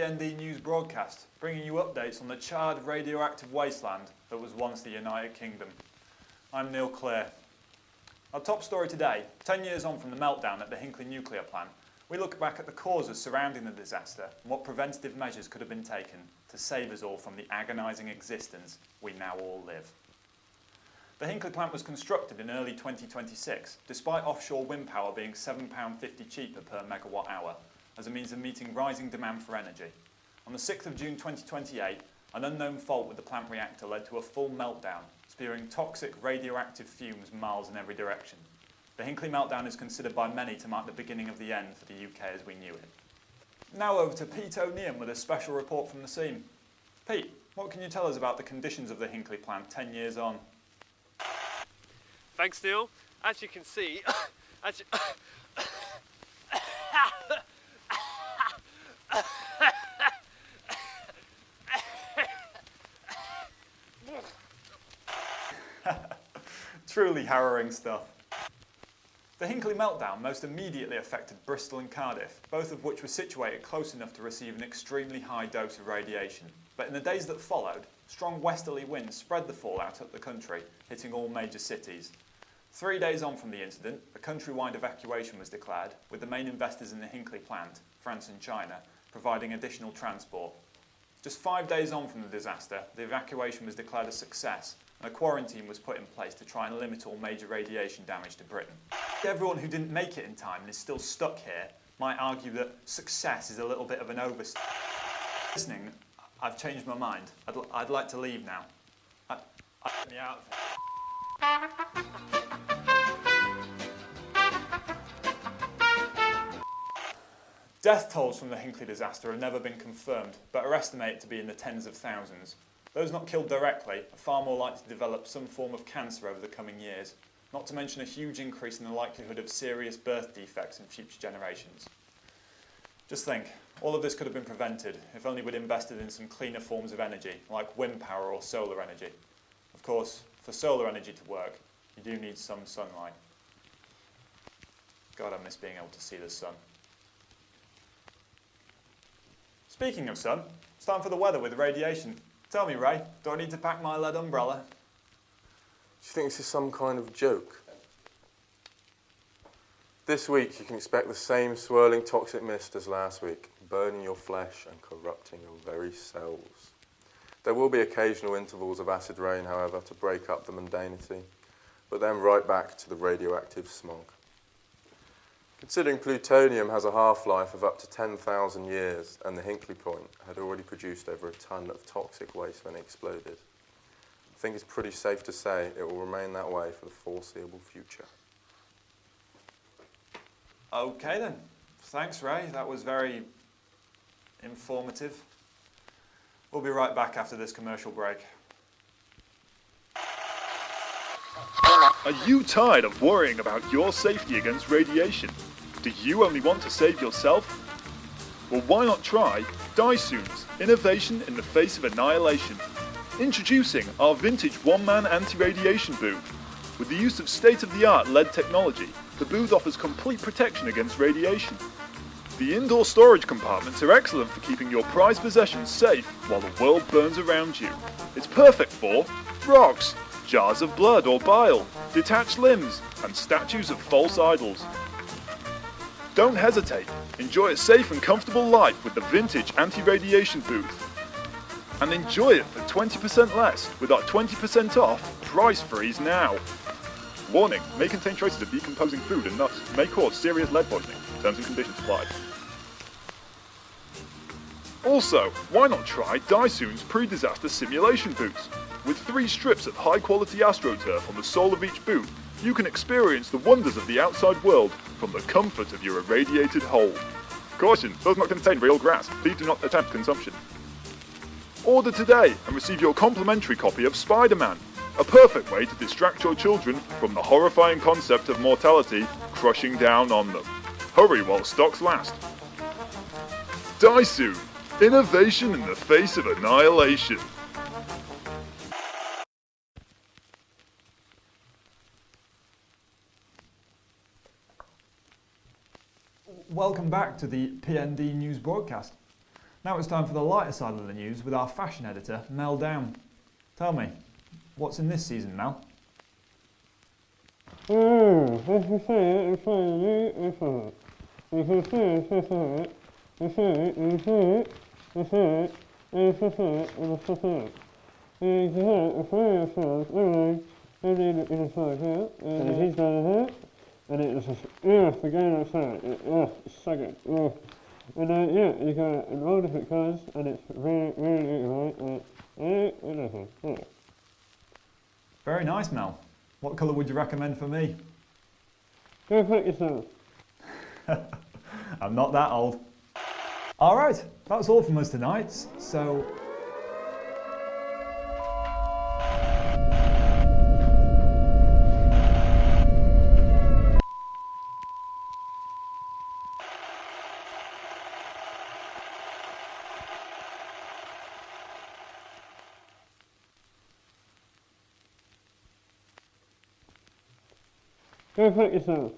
PND news broadcast, bringing you updates on the charred radioactive wasteland that was once the United Kingdom. I'm Neil Clear. Our top story today, 10 years on from the meltdown at the Hinkley nuclear plant, we look back at the causes surrounding the disaster and what preventative measures could have been taken to save us all from the agonising existence we now all live. The Hinkley plant was constructed in early 2026, despite offshore wind power being £7.50 cheaper per megawatt hour, as a means of meeting rising demand for energy. On the 6th of June 2028, an unknown fault with the plant reactor led to a full meltdown, spewing toxic radioactive fumes miles in every direction. The Hinkley meltdown is considered by many to mark the beginning of the end for the UK as we knew it. Now over to Pete O'Neill with a special report from the scene. Pete, what can you tell us about the conditions of the Hinkley plant 10 years on? Thanks, Neil. As you can see, Truly harrowing stuff. The Hinkley meltdown most immediately affected Bristol and Cardiff, both of which were situated close enough to receive an extremely high dose of radiation. But in the days that followed, strong westerly winds spread the fallout up the country, hitting all major cities. 3 days on from the incident, a countrywide evacuation was declared, with the main investors in the Hinkley plant, France and China, providing additional transport. Just 5 days on from the disaster, the evacuation was declared a success, and a quarantine was put in place to try and limit all major radiation damage to Britain. Everyone who didn't make it in time and is still stuck here might argue that success is a little bit of an overstatement. Listening, I've changed my mind. I'd like to leave now. Get me out of here. Death tolls from the Hinkley disaster have never been confirmed, but are estimated to be in the tens of thousands. Those not killed directly are far more likely to develop some form of cancer over the coming years, not to mention a huge increase in the likelihood of serious birth defects in future generations. Just think, all of this could have been prevented if only we'd invested in some cleaner forms of energy, like wind power or solar energy. Of course, for solar energy to work, you do need some sunlight. God, I miss being able to see the sun. Speaking of sun, it's time for the weather with radiation. Tell me, Ray, do I need to pack my lead umbrella? Do you think this is some kind of joke? This week you can expect the same swirling toxic mist as last week, burning your flesh and corrupting your very cells. There will be occasional intervals of acid rain, however, to break up the mundanity, but then right back to the radioactive smog. Considering plutonium has a half-life of up to 10,000 years and the Hinkley point had already produced over a ton of toxic waste when it exploded, I think it's pretty safe to say it will remain that way for the foreseeable future. Okay then. Thanks, Ray. That was very informative. We'll be right back after this commercial break. Are you tired of worrying about your safety against radiation? Do you only want to save yourself? Well, why not try Dysoon's innovation in the face of annihilation? Introducing our vintage one-man anti-radiation booth. With the use of state-of-the-art LED technology, the booth offers complete protection against radiation. The indoor storage compartments are excellent for keeping your prized possessions safe while the world burns around you. It's perfect for rocks, jars of blood or bile, detached limbs, and statues of false idols. Don't hesitate. Enjoy a safe and comfortable life with the vintage anti-radiation booth. And enjoy it for 20% less with our 20% off price freeze now. Warning, may contain traces of decomposing food and nuts, may cause serious lead poisoning. Terms and conditions apply. Also, why not try Dysoon's pre-disaster simulation boots? With 3 strips of high-quality AstroTurf on the sole of each boot, you can experience the wonders of the outside world from the comfort of your irradiated hole. Caution, does not contain real grass. Please do not attempt consumption. Order today and receive your complimentary copy of Spider-Man, a perfect way to distract your children from the horrifying concept of mortality crushing down on them. Hurry while stocks last. Dysoon, innovation in the face of annihilation. Welcome back to the PND news broadcast. Now it's time for the lighter side of the news with our fashion editor, Mel Down. Tell me, what's in this season, Mel? You got all different colours, and it's Very nice, Mel. What colour would you recommend for me? Go fuck yourself. I'm not that old. Alright, that's all from us tonight, so... Go fuck yourself.